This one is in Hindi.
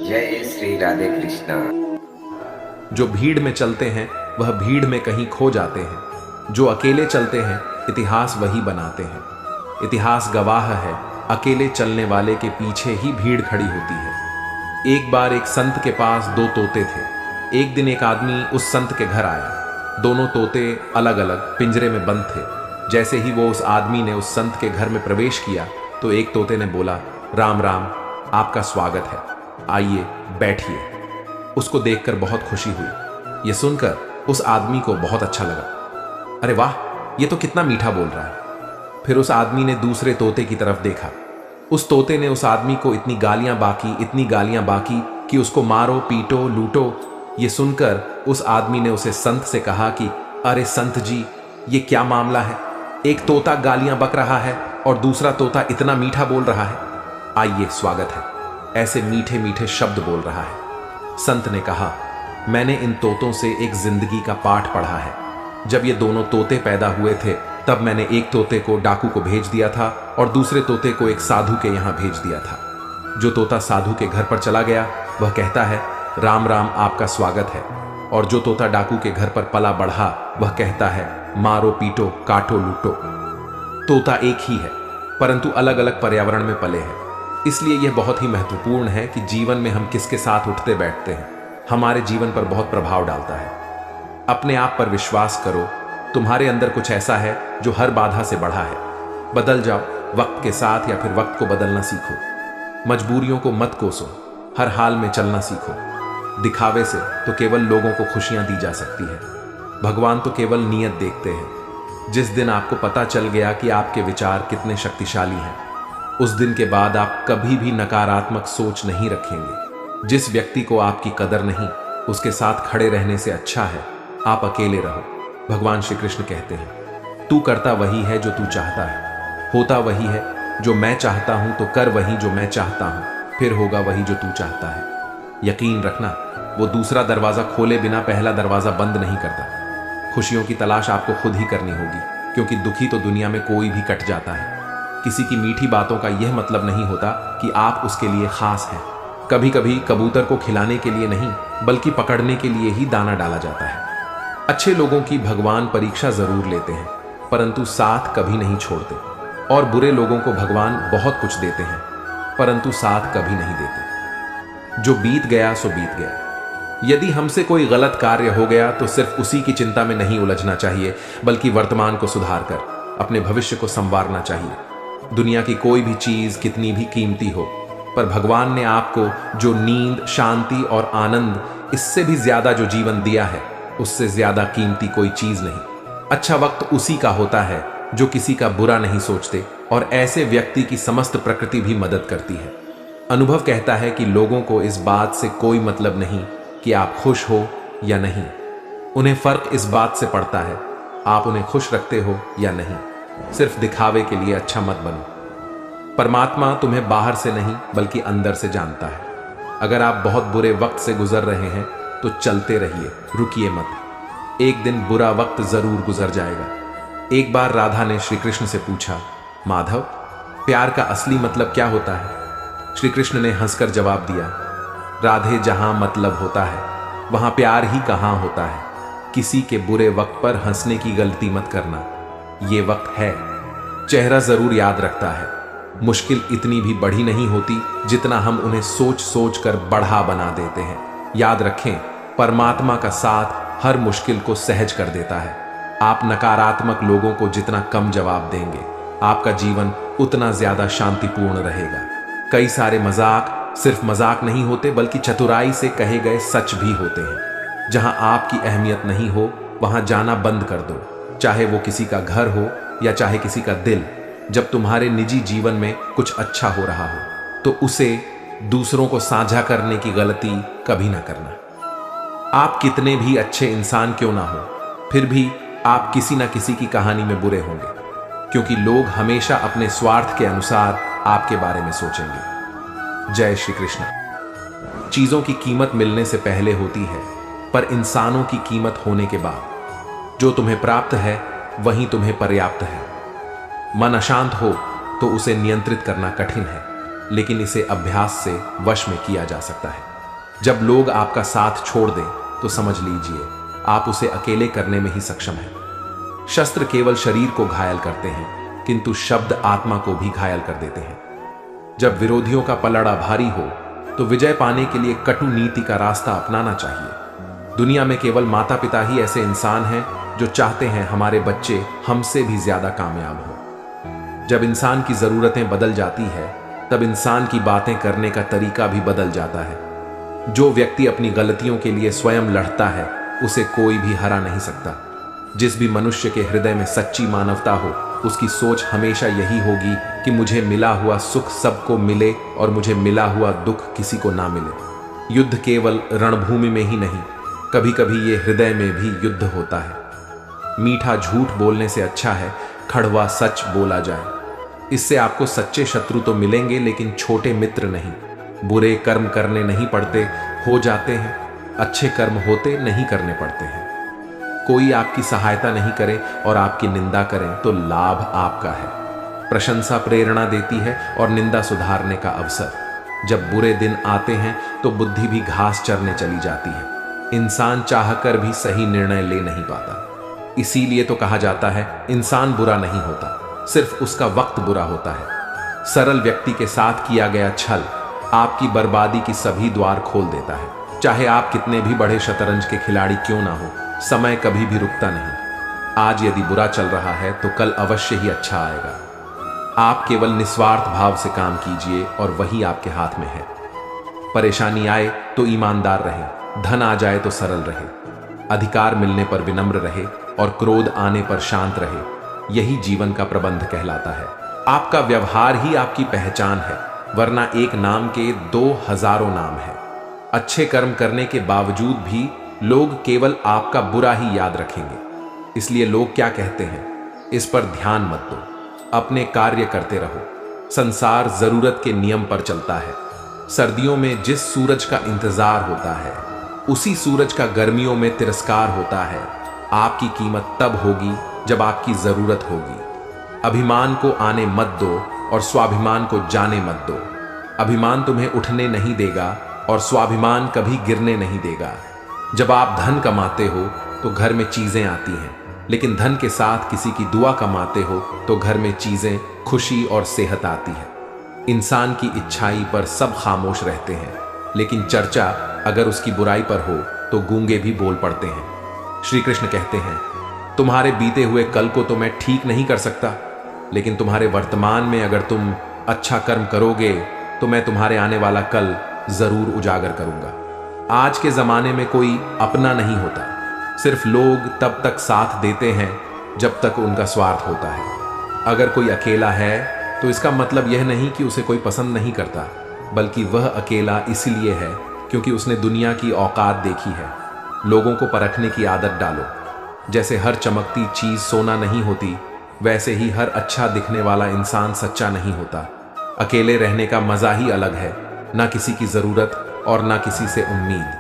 जय श्री राधे कृष्णा। जो भीड़ में चलते हैं वह भीड़ में कहीं खो जाते हैं। जो अकेले चलते हैं इतिहास वही बनाते हैं। इतिहास गवाह है, अकेले चलने वाले के पीछे ही भीड़ खड़ी होती है। एक बार एक संत के पास दो तोते थे। एक दिन एक आदमी उस संत के घर आया। दोनों तोते अलग अलग पिंजरे में बंद थे। जैसे ही वो उस आदमी ने उस संत के घर में प्रवेश किया तो एक तोते ने बोला, राम राम, आपका स्वागत है, आइए बैठिए। उसको देखकर बहुत खुशी हुई। यह सुनकर उस आदमी को बहुत अच्छा लगा। अरे वाह, ये तो कितना मीठा बोल रहा है। फिर उस आदमी ने दूसरे तोते की तरफ देखा। उस तोते ने उस आदमी को इतनी गालियां बाकी कि उसको मारो, पीटो, लूटो। ये सुनकर उस आदमी ने उसे संत से कहा कि अरे संत जी, ये क्या मामला है? एक तोता गालियां बक रहा है और दूसरा तोता इतना मीठा बोल रहा है। आइए, स्वागत है, ऐसे मीठे मीठे शब्द बोल रहा है। संत ने कहा, मैंने इन तोतों से एक जिंदगी का पाठ पढ़ा है। जब ये दोनों तोते पैदा हुए थे तब मैंने एक तोते को डाकू को भेज दिया था और दूसरे तोते को एक साधु के यहां भेज दिया था। जो तोता साधु के घर पर चला गया वह कहता है, राम राम, आपका स्वागत है। और जो तोता डाकू के घर पर पला बढ़ा वह कहता है, मारो, पीटो, काटो, लूटो। तोता एक ही है परंतु अलग अलग पर्यावरण में पले हैं। इसलिए यह बहुत ही महत्वपूर्ण है कि जीवन में हम किसके साथ उठते बैठते हैं हमारे जीवन पर बहुत प्रभाव डालता है। अपने आप पर विश्वास करो। तुम्हारे अंदर कुछ ऐसा है जो हर बाधा से बढ़ा है। बदल जाओ वक्त के साथ या फिर वक्त को बदलना सीखो। मजबूरियों को मत कोसो, हर हाल में चलना सीखो। दिखावे से तो केवल लोगों को खुशियां दी जा सकती है। भगवान तो केवल नीयत देखते हैं। जिस दिन आपको पता चल गया कि आपके विचार कितने शक्तिशाली हैं, उस दिन के बाद आप कभी भी नकारात्मक सोच नहीं रखेंगे। जिस व्यक्ति को आपकी कदर नहीं, उसके साथ खड़े रहने से अच्छा है आप अकेले रहो। भगवान श्री कृष्ण कहते हैं, तू करता वही है जो तू चाहता है, होता वही है जो मैं चाहता हूं, तो कर वही जो मैं चाहता हूं, फिर होगा वही जो तू चाहता है। यकीन रखना, वो दूसरा दरवाजा खोले बिना पहला दरवाजा बंद नहीं करता। खुशियों की तलाश आपको खुद ही करनी होगी, क्योंकि दुखी तो दुनिया में कोई भी कट जाता है। किसी की मीठी बातों का यह मतलब नहीं होता कि आप उसके लिए खास हैं। कभी कभी कबूतर को खिलाने के लिए नहीं बल्कि पकड़ने के लिए ही दाना डाला जाता है। अच्छे लोगों की भगवान परीक्षा जरूर लेते हैं परंतु साथ कभी नहीं छोड़ते, और बुरे लोगों को भगवान बहुत कुछ देते हैं परंतु साथ कभी नहीं देते। जो बीत गया सो बीत गया। यदि हमसे कोई गलत कार्य हो गया तो सिर्फ उसी की चिंता में नहीं उलझना चाहिए बल्कि वर्तमान को सुधार कर अपने भविष्य को संवारना चाहिए। दुनिया की कोई भी चीज कितनी भी कीमती हो, पर भगवान ने आपको जो नींद, शांति और आनंद, इससे भी ज्यादा जो जीवन दिया है, उससे ज्यादा कीमती कोई चीज नहीं। अच्छा वक्त उसी का होता है जो किसी का बुरा नहीं सोचते, और ऐसे व्यक्ति की समस्त प्रकृति भी मदद करती है। अनुभव कहता है कि लोगों को इस बात से कोई मतलब नहीं कि आप खुश हो या नहीं। उन्हें फर्क इस बात से पड़ता है आप उन्हें खुश रखते हो या नहीं। सिर्फ दिखावे के लिए अच्छा मत बनो। परमात्मा तुम्हें बाहर से नहीं बल्कि अंदर से जानता है। अगर आप बहुत बुरे वक्त से गुजर रहे हैं तो चलते रहिए, रुकिए मत। एक दिन बुरा वक्त जरूर गुजर जाएगा। एक बार राधा ने श्री कृष्ण से पूछा, माधव, प्यार का असली मतलब क्या होता है? श्री कृष्ण ने हंसकर जवाब दिया, राधे, जहां मतलब होता है वहां प्यार ही कहां होता है। किसी के बुरे वक्त पर हंसने की गलती मत करना। ये वक्त है, चेहरा जरूर याद रखता है। मुश्किल इतनी भी बड़ी नहीं होती जितना हम उन्हें सोच सोच कर बढ़ा बना देते हैं। याद रखें, परमात्मा का साथ हर मुश्किल को सहज कर देता है। आप नकारात्मक लोगों को जितना कम जवाब देंगे, आपका जीवन उतना ज्यादा शांतिपूर्ण रहेगा। कई सारे मजाक सिर्फ मजाक नहीं होते बल्कि चतुराई से कहे गए सच भी होते हैं। जहां आपकी अहमियत नहीं हो वहां जाना बंद कर दो, चाहे वो किसी का घर हो या चाहे किसी का दिल। जब तुम्हारे निजी जीवन में कुछ अच्छा हो रहा हो तो उसे दूसरों को साझा करने की गलती कभी ना करना। आप कितने भी अच्छे इंसान क्यों ना हो, फिर भी आप किसी ना किसी की कहानी में बुरे होंगे, क्योंकि लोग हमेशा अपने स्वार्थ के अनुसार आपके बारे में सोचेंगे। जय श्री कृष्ण। चीजों की कीमत मिलने से पहले होती है, पर इंसानों की कीमत होने के बाद। जो तुम्हें प्राप्त है वही तुम्हें पर्याप्त है। मन अशांत हो तो उसे नियंत्रित करना कठिन है, लेकिन इसे अभ्यास से वश में किया जा सकता है। जब लोग आपका साथ छोड़ दें तो समझ लीजिए आप उसे अकेले करने में ही सक्षम हैं। शस्त्र केवल शरीर को घायल करते हैं, किंतु शब्द आत्मा को भी घायल कर देते हैं। जब विरोधियों का पलड़ा भारी हो तो विजय पाने के लिए कटु नीति का रास्ता अपनाना चाहिए। दुनिया में केवल माता पिता ही ऐसे इंसान हैं जो चाहते हैं हमारे बच्चे हमसे भी ज्यादा कामयाब हो। जब इंसान की जरूरतें बदल जाती है तब इंसान की बातें करने का तरीका भी बदल जाता है। जो व्यक्ति अपनी गलतियों के लिए स्वयं लड़ता है उसे कोई भी हरा नहीं सकता। जिस भी मनुष्य के हृदय में सच्ची मानवता हो उसकी सोच हमेशा यही होगी कि मुझे मिला हुआ सुख सबको मिले और मुझे मिला हुआ दुख किसी को ना मिले। युद्ध केवल रणभूमि में ही नहीं, कभी कभी ये हृदय में भी युद्ध होता है। मीठा झूठ बोलने से अच्छा है कड़वा सच बोला जाए। इससे आपको सच्चे शत्रु तो मिलेंगे लेकिन छोटे मित्र नहीं। बुरे कर्म करने नहीं पड़ते, हो जाते हैं। अच्छे कर्म होते नहीं करने पड़ते हैं। कोई आपकी सहायता नहीं करे और आपकी निंदा करें तो लाभ आपका है। प्रशंसा प्रेरणा देती है और निंदा सुधारने का अवसर। जब बुरे दिन आते हैं तो बुद्धि भी घास चरने चली जाती है। इंसान चाहकर भी सही निर्णय ले नहीं पाता। इसीलिए तो कहा जाता है इंसान बुरा नहीं होता, सिर्फ उसका वक्त बुरा होता है। सरल व्यक्ति के साथ किया गया छल आपकी बर्बादी की सभी द्वार खोल देता है। चाहे आप कितने भी बड़े शतरंज के खिलाड़ी क्यों ना हो, समय कभी भी रुकता नहीं। आज यदि बुरा चल रहा है तो कल अवश्य ही अच्छा आएगा। आप केवल निस्वार्थ भाव से काम कीजिए और वही आपके हाथ में है। परेशानी आए तो ईमानदार रहे, धन आ जाए तो सरल रहे, अधिकार मिलने पर विनम्र रहे और क्रोध आने पर शांत रहे। यही जीवन का प्रबंध कहलाता है। आपका व्यवहार ही आपकी पहचान है, वरना एक नाम के 2000 नाम है। अच्छे कर्म करने के बावजूद भी लोग केवल आपका बुरा ही याद रखेंगे। इसलिए लोग क्या कहते हैं इस पर ध्यान मत दो, अपने कार्य करते रहो। संसार जरूरत के नियम पर चलता है। सर्दियों में जिस सूरज का इंतजार होता है उसी सूरज का गर्मियों में तिरस्कार होता है। आपकी कीमत तब होगी जब आपकी जरूरत होगी। अभिमान को आने मत दो और स्वाभिमान को जाने मत दो। अभिमान तुम्हें उठने नहीं देगा और स्वाभिमान कभी गिरने नहीं देगा। जब आप धन कमाते हो तो घर में चीजें आती हैं, लेकिन धन के साथ किसी की दुआ कमाते हो तो घर में चीजें, खुशी और सेहत आती है। इंसान की इच्छाई पर सब खामोश रहते हैं, लेकिन चर्चा अगर उसकी बुराई पर हो तो गूंगे भी बोल पड़ते हैं। श्री कृष्ण कहते हैं तुम्हारे बीते हुए कल को तो मैं ठीक नहीं कर सकता, लेकिन तुम्हारे वर्तमान में अगर तुम अच्छा कर्म करोगे तो मैं तुम्हारे आने वाला कल जरूर उजागर करूंगा। आज के जमाने में कोई अपना नहीं होता, सिर्फ लोग तब तक साथ देते हैं जब तक उनका स्वार्थ होता है। अगर कोई अकेला है तो इसका मतलब यह नहीं कि उसे कोई पसंद नहीं करता, बल्कि वह अकेला इसलिए है क्योंकि उसने दुनिया की औकात देखी है। लोगों को परखने की आदत डालो। जैसे हर चमकती चीज सोना नहीं होती, वैसे ही हर अच्छा दिखने वाला इंसान सच्चा नहीं होता। अकेले रहने का मजा ही अलग है, ना किसी की जरूरत और ना किसी से उम्मीद।